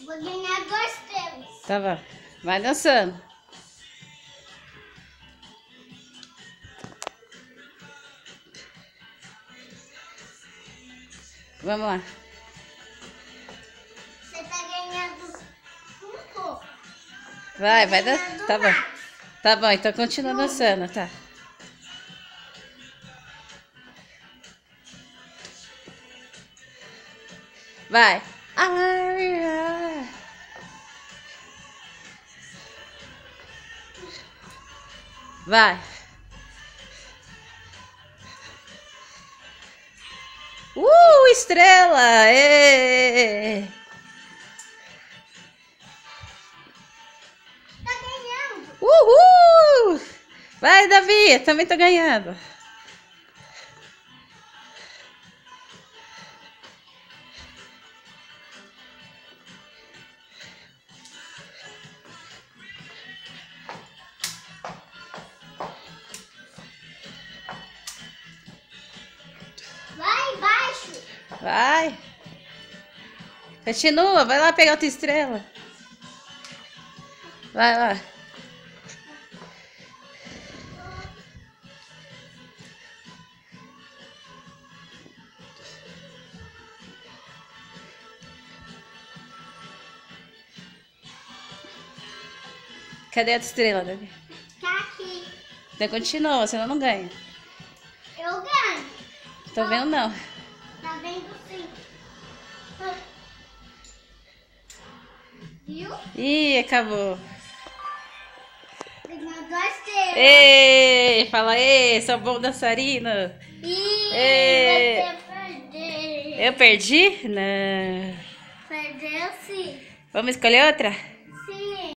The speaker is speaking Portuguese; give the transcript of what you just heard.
Vou ganhar 2 estrelas. Tá bom. Vai dançando. Vamos lá. Você tá ganhando um pouco. Vai Tá dançar. ganhando Tá bom. mais. Tá bom, então continua dançando, tá? Vai. Ai, ai. Vai. Estrela! Ê! Tá ganhando. Uhul! Vai, Davi, também tô ganhando. Vai embaixo. Vai. Continua, vai lá pegar outra estrela. Vai lá. Cadê a outra estrela, Davi? Tá aqui. Então continua, senão não ganha. Eu ganho. Tô vendo não. Tá vendo sim. Viu? Ih, acabou. Ganhou 2 estrelas. Ei, fala, ei, sou bom dançarino. Ih, Ei. você perdeu. Eu perdi? Não. Perdeu sim. Vamos escolher outra?